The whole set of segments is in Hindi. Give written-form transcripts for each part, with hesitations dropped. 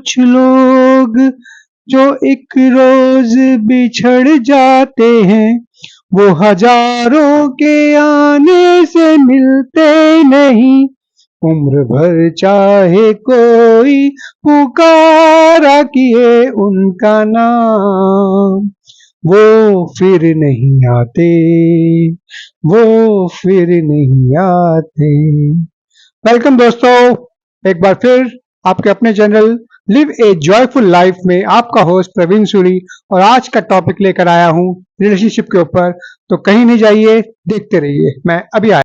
कुछ लोग जो एक रोज बिछड़ जाते हैं, वो हजारों के आने से मिलते नहीं। उम्र भर चाहे कोई पुकारा किए उनका नाम, वो फिर नहीं आते, वो फिर नहीं आते। वेलकम दोस्तों, एक बार फिर आपके अपने चैनल लिव ए जॉयफुल लाइफ में आपका होस्ट प्रवीण सूरी, और आज का टॉपिक लेकर आया हूँ रिलेशनशिप के ऊपर। तो कहीं नहीं जाइए, देखते रहिए, मैं अभी आया।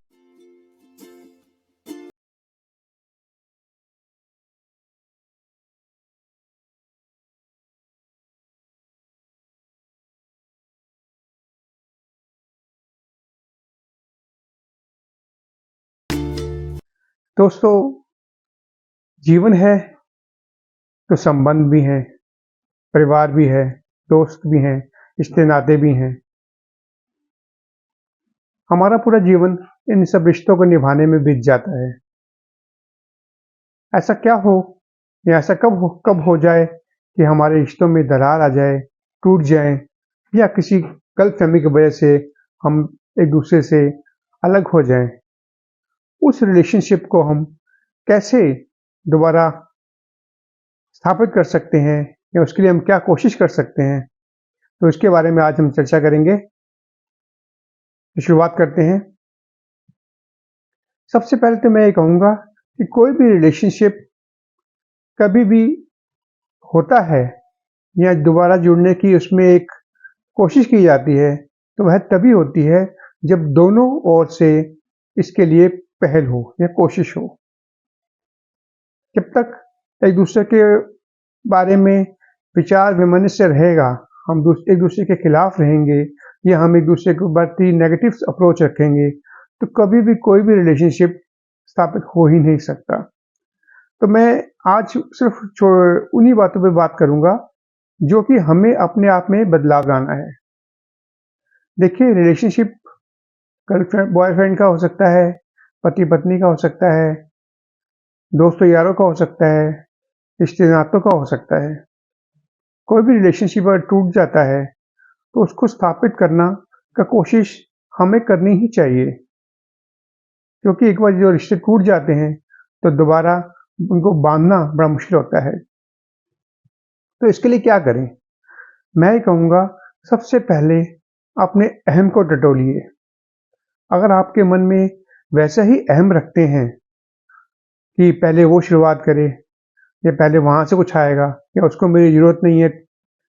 दोस्तों, जीवन है तो संबंध भी हैं, परिवार भी है, दोस्त भी हैं, रिश्ते नाते भी हैं। हमारा पूरा जीवन इन सब रिश्तों को निभाने में बीत जाता है। ऐसा क्या हो या ऐसा कब हो जाए कि हमारे रिश्तों में दरार आ जाए, टूट जाए, या किसी गलतफहमी की वजह से हम एक दूसरे से अलग हो जाएं। उस रिलेशनशिप को हम कैसे दोबारा स्थापित कर सकते हैं, या उसके लिए हम क्या कोशिश कर सकते हैं, तो इसके बारे में आज हम चर्चा करेंगे। तो शुरुआत करते हैं। सबसे पहले तो मैं ये कहूँगा कि कोई भी रिलेशनशिप कभी भी होता है या दोबारा जुड़ने की उसमें एक कोशिश की जाती है, तो वह तभी होती है जब दोनों ओर से इसके लिए पहल हो या कोशिश हो। जब तक एक दूसरे के बारे में विचार विमर्श रहेगा, हम एक दूसरे के खिलाफ रहेंगे या हम एक दूसरे के प्रति नेगेटिव अप्रोच रखेंगे, तो कभी भी कोई भी रिलेशनशिप स्थापित हो ही नहीं सकता। तो मैं आज सिर्फ उन्हीं बातों पे बात करूंगा जो कि हमें अपने आप में बदलाव लाना है। देखिए, रिलेशनशिप गर्लफ्रेंड बॉयफ्रेंड का हो सकता है, पति पत्नी का हो सकता है, दोस्तों यारों का हो सकता है, रिश्ते नातों का हो सकता है। कोई भी रिलेशनशिप अगर टूट जाता है तो उसको स्थापित करना का कोशिश हमें करनी ही चाहिए, क्योंकि एक बार जो रिश्ते टूट जाते हैं तो दोबारा उनको बांधना बड़ा मुश्किल होता है। तो इसके लिए क्या करें? मैं कहूँगा, सबसे पहले अपने अहम को टटोलिए। अगर आपके मन में वैसा ही अहम रखते हैं कि पहले वो शुरुआत करे, या पहले वहाँ से कुछ आएगा, या उसको मेरी ज़रूरत नहीं है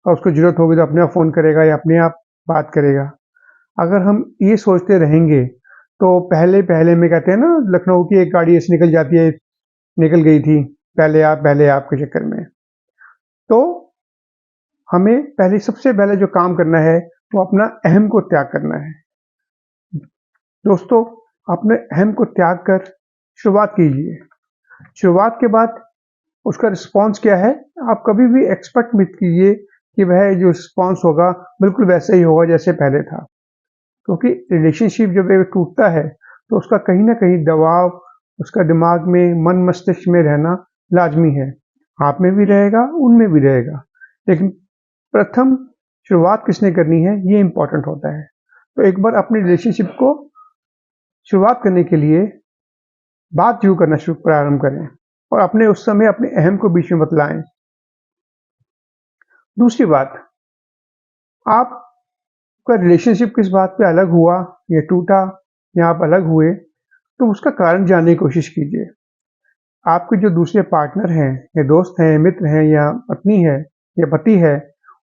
और उसको ज़रूरत होगी तो अपने आप फ़ोन करेगा या अपने आप बात करेगा, अगर हम ये सोचते रहेंगे तो पहले में कहते हैं ना, लखनऊ की एक गाड़ी ऐसी निकल गई थी, पहले आप के चक्कर में। तो हमें सबसे पहले जो काम करना है वो अपना अहम को त्याग करना है। दोस्तों, अपने अहम को त्याग कर शुरुआत कीजिए। शुरुआत के बाद उसका रिस्पॉन्स क्या है, आप कभी भी एक्सपेक्ट मत कीजिए कि वह जो रिस्पॉन्स होगा बिल्कुल वैसे ही होगा जैसे पहले था, क्योंकि रिलेशनशिप जब एक टूटता है तो उसका कहीं ना कहीं दबाव उसका दिमाग में, मन मस्तिष्क में रहना लाजमी है। आप में भी रहेगा, उनमें भी रहेगा, लेकिन प्रथम शुरुआत किसने करनी है ये इंपॉर्टेंट होता है। तो एक बार अपनी रिलेशनशिप को शुरुआत करने के लिए बात शुरू करना प्रारंभ करें, और अपने उस समय अपने अहम को बीच में बतलाएं। दूसरी बात, आपका रिलेशनशिप किस बात पे अलग हुआ या टूटा या आप अलग हुए, तो उसका कारण जानने की कोशिश कीजिए। आपके जो दूसरे पार्टनर हैं या दोस्त हैं, मित्र हैं, या पत्नी है या पति है,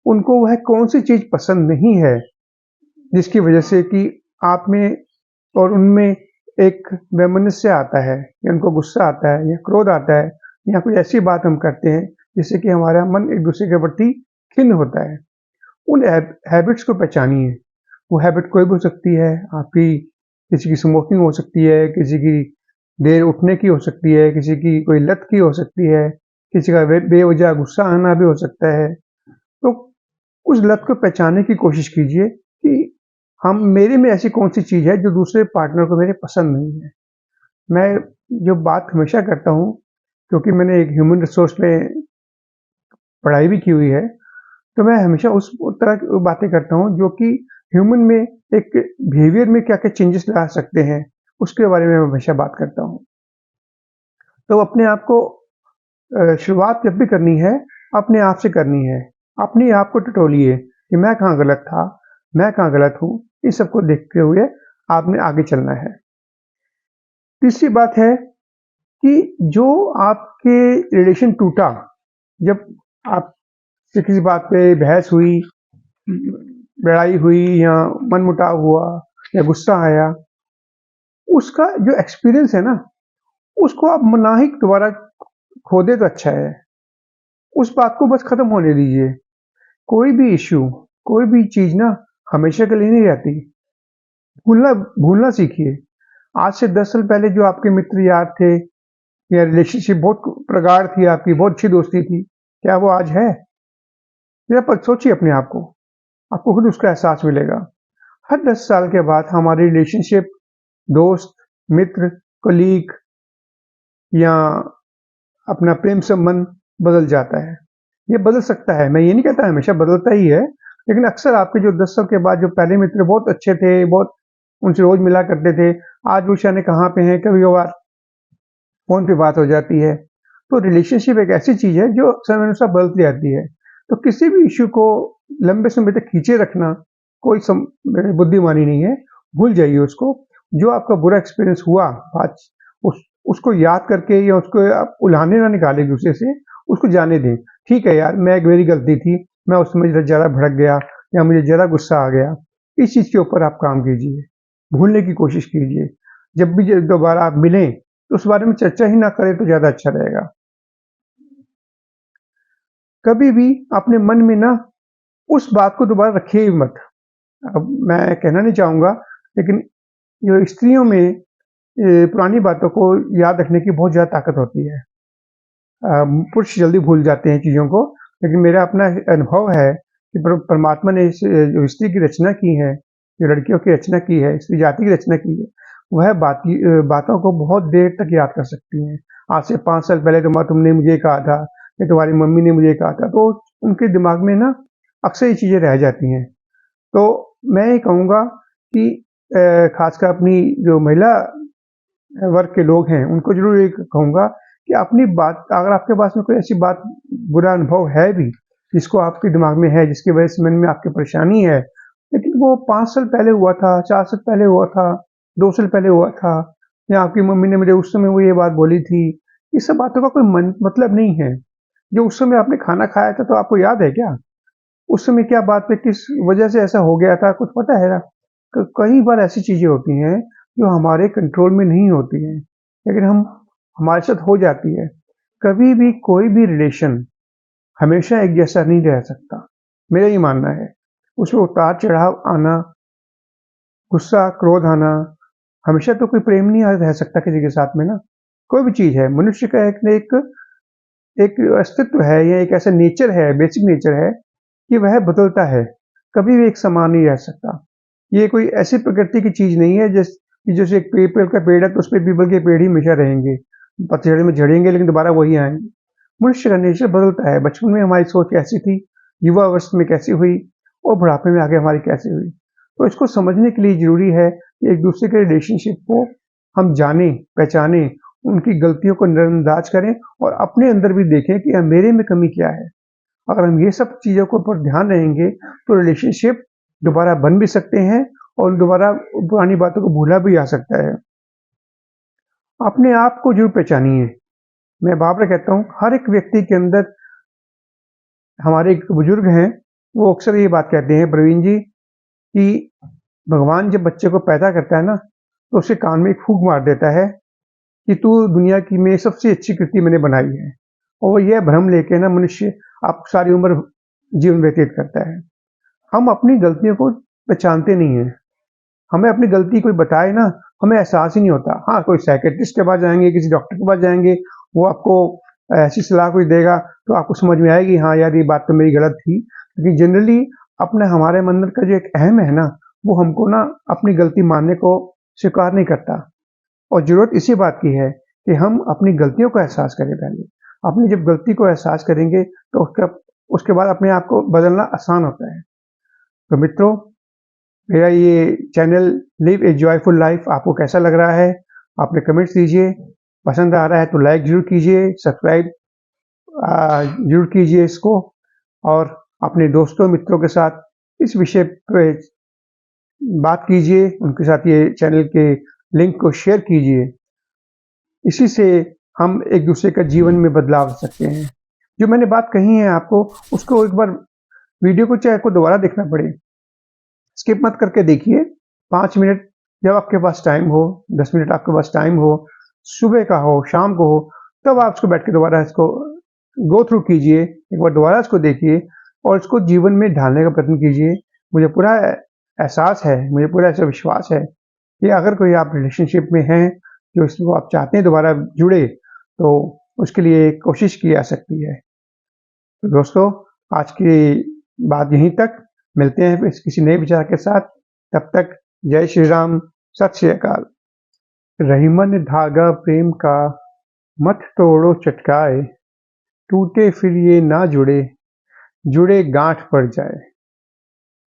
उनको वह कौन सी चीज पसंद नहीं है जिसकी वजह से कि आप में और उनमें एक वैमनस्य आता है, या उनको गुस्सा आता है या क्रोध आता है, या कुछ ऐसी बात हम करते हैं जिससे कि हमारा मन एक दूसरे के प्रति खिन्न होता है। उन हैबिट्स को पहचानिए। वो हैबिट कोई भी हो सकती है, आपकी किसी की स्मोकिंग हो सकती है, किसी की देर उठने की हो सकती है, किसी की कोई लत की हो सकती है, किसी का बेवजह गुस्सा आना भी हो सकता है। तो उस लत को पहचानने की कोशिश कीजिए कि मेरे में ऐसी कौन सी चीज है जो दूसरे पार्टनर को मेरे पसंद नहीं है। मैं जो बात हमेशा करता हूँ, क्योंकि मैंने एक ह्यूमन रिसोर्स में पढ़ाई भी की हुई है, तो मैं हमेशा उस तरह की बातें करता हूँ जो कि ह्यूमन में एक बिहेवियर में क्या-क्या चेंजेस ला सकते हैं, उसके बारे में मैं हमेशा बात करता हूँ। तो अपने आप को शुरुआत जब भी करनी है, अपने आप से करनी है। अपने आप को टटोलिए कि मैं कहाँ गलत था, मैं कहाँ गलत हूँ, इस सब को देखते हुए आपने आगे चलना है। तीसरी बात है कि जो आपके रिलेशन टूटा, जब आपसे किसी बात पे बहस हुई, लड़ाई हुई या मनमुटाव हुआ या गुस्सा आया, उसका जो एक्सपीरियंस है ना, उसको आप ना ही दोबारा खो दें तो अच्छा है। उस बात को बस खत्म होने दीजिए। कोई भी इश्यू, कोई भी चीज़ ना हमेशा के लिए नहीं रहती। भूलना भूलना सीखिए। आज से 10 साल पहले जो आपके मित्र यार थे या रिलेशनशिप बहुत प्रगाढ़ थी आपकी, बहुत अच्छी दोस्ती थी, क्या वो आज है? ज़रा सोचिए अपने आप को, आपको खुद उसका एहसास मिलेगा। हर 10 साल के बाद हमारी रिलेशनशिप, दोस्त, मित्र, कलीग या अपना प्रेम संबंध बदल जाता है। ये बदल सकता है, मैं ये नहीं कहता हमेशा बदलता ही है, लेकिन अक्सर आपके जो 10 साल के बाद जो पहले मित्र बहुत अच्छे थे, बहुत उनसे रोज मिला करते थे, आज वो जाने कहाँ पे हैं, कभी-कभार फ़ोन पे बात हो जाती है। तो रिलेशनशिप एक ऐसी चीज़ है जो समय अनुसार बदलती रहती है। तो किसी भी इश्यू को लंबे समय तक खींचे रखना कोई बुद्धिमानी नहीं है, भूल जाइए उसको। जो आपका बुरा एक्सपीरियंस हुआ आज, उसको याद करके या उसको आप उल्हाने ना निकालें दूसरे से, उसको जाने दें। ठीक है यार, मेरी गलती थी, मैं उस समय ज़्यादा भड़क गया या मुझे ज़्यादा गुस्सा आ गया। इस चीज़ के ऊपर आप काम कीजिए, भूलने की कोशिश कीजिए। जब भी दोबारा आप मिलें, तो उस बारे में चर्चा ही ना करें तो ज़्यादा अच्छा रहेगा। कभी भी अपने मन में ना उस बात को दोबारा रखिए ही मत। अब मैं कहना नहीं चाहूँगा, लेकिन जो स्त्रियों में पुरानी बातों को याद रखने की बहुत ज़्यादा ताकत होती है। पुरुष जल्दी भूल जाते हैं चीज़ों को, लेकिन मेरा अपना अनुभव है कि परमात्मा ने इस जो स्त्री की रचना की है, जो लड़कियों की रचना की है, स्त्री जाति की रचना की है, वह बातों को बहुत देर तक याद कर सकती हैं। आज से 5 साल पहले तुमने मुझे कहा था, या तुम्हारी मम्मी ने मुझे कहा था, तो उनके दिमाग में ना अक्सर ये चीज़ें रह जाती हैं। तो मैं ये कहूँगा कि खासकर अपनी जो महिला वर्ग के लोग हैं, उनको ज़रूर ये कहूँगा कि अपनी बात, अगर आपके पास में कोई ऐसी बात, बुरा अनुभव है भी, जिसको आपके दिमाग में है, जिसकी वजह से मन में आपकी परेशानी है, लेकिन वो 5 साल पहले हुआ था, 4 साल पहले हुआ था, 2 साल पहले हुआ था, या आपकी मम्मी ने मुझे उस समय वो ये बात बोली थी, ये सब बातों का कोई मतलब नहीं है। जो उस समय आपने खाना खाया था, तो आपको याद है क्या? उस समय क्या बात पे किस वजह से ऐसा हो गया था, कुछ पता है ना? कई बार ऐसी चीज़ें होती हैं, जो हमारे कंट्रोल में नहीं होती हैं, लेकिन हमारे साथ हो जाती है। कभी भी कोई भी रिलेशन हमेशा एक जैसा नहीं रह सकता, मेरा ये मानना है। उसमें उतार-चढ़ाव आना, गुस्सा, क्रोध आना, हमेशा तो कोई प्रेम नहीं रह सकता किसी के साथ में ना। कोई भी चीज़ है, मनुष्य का एक एक अस्तित्व है, या एक ऐसा नेचर है, बेसिक नेचर है कि वह बदलता है, कभी भी एक समान नहीं रह सकता। ये कोई ऐसी प्रकृति की चीज़ नहीं है जैसे एक पीपल का पेड़ है, तो उसपे पीपल के पेड़ ही हमेशा रहेंगे। पतझड़ में झड़ेंगे लेकिन दोबारा वही आएँगे। मनुष्य का नेचर बदलता है। बचपन में हमारी सोच कैसी थी, युवा अवस्था में कैसी हुई और बुढ़ापे में आके हमारी कैसी हुई। तो इसको समझने के लिए ज़रूरी है कि एक-दूसरे के रिलेशनशिप को हम जानें, पहचानें, उनकी गलतियों को नज़रअंदाज करें और अपने अंदर भी देखें कि मेरे में कमी क्या है। अगर हम ये सब चीज़ों के ऊपर ध्यान रहेंगे, तो रिलेशनशिप दोबारा बन भी सकते हैं और दोबारा पुरानी बातों को भूला भी जा सकता है। अपने आप को ज़रूर पहचानिए। मैं बार-बार कहता हूँ, हर एक व्यक्ति के अंदर, हमारे एक बुजुर्ग हैं, वो अक्सर ये बात कहते हैं, प्रवीण जी, कि भगवान जब बच्चे को पैदा करता है ना, तो उसके कान में एक फूंक मार देता है कि तू दुनिया की में सबसे अच्छी कृति मैंने बनाई है। और यह भ्रम लेके ना मनुष्य आप सारी उम्र जीवन व्यतीत करता है। हम अपनी गलतियों को पहचानते नहीं हैं। हमें अपनी गलती कोई बताए ना, हमें एहसास ही नहीं होता। हाँ, कोई साइकियाट्रिस्ट के पास जाएँगे, किसी डॉक्टर के पास जाएँगे, वो आपको ऐसी सलाह कोई देगा, तो आपको समझ में आएगी, हाँ यार, ये बात तो मेरी गलत थी। लेकिन जनरली अपने हमारे अंदर का जो एक अहम है ना, वो हमको ना अपनी गलती मानने को स्वीकार नहीं करता। और ज़रूरत इसी बात की है कि हम अपनी गलतियों का एहसास करें पहले। अपनी जब गलती को एहसास करेंगे, तो उसका उसके बाद अपने आप को बदलना आसान होता है। तो मित्रों, मेरा ये चैनल लिव ए जॉयफुल लाइफ आपको कैसा लग रहा है? आपने कमेंट्स दीजिए। पसंद आ रहा है तो लाइक जरूर कीजिए, सब्सक्राइब जरूर कीजिए इसको, और अपने दोस्तों मित्रों के साथ इस विषय पे बात कीजिए, उनके साथ ये चैनल के लिंक को शेयर कीजिए। इसी से हम एक दूसरे का जीवन में बदलाव ला सकते हैं। जो मैंने बात कही है आपको, उसको एक बार वीडियो को चाहे आपको दोबारा देखना पड़े, स्किप मत करके देखिए। 5 मिनट जब आपके पास टाइम हो, 10 मिनट आपके पास टाइम हो, सुबह का हो, शाम को हो, तब आप इसको बैठ के दोबारा इसको गो थ्रू कीजिए, एक बार दोबारा इसको देखिए और इसको जीवन में ढालने का प्रयत्न कीजिए। मुझे पूरा एहसास है, मुझे पूरा ऐसा विश्वास है कि अगर कोई आप रिलेशनशिप में हैं, जो इसको आप चाहते हैं दोबारा जुड़े, तो उसके लिए कोशिश की जा सकती है। तो दोस्तों, आज की बात यहीं तक। मिलते हैं फिर किसी नए विचार के साथ। तब तक जय श्री राम, सत श्री अकाल। रहीमन धागा प्रेम का, मत तोड़ो चटकाए, टूटे फिर ये ना जुड़े, जुड़े गांठ पड़ जाए।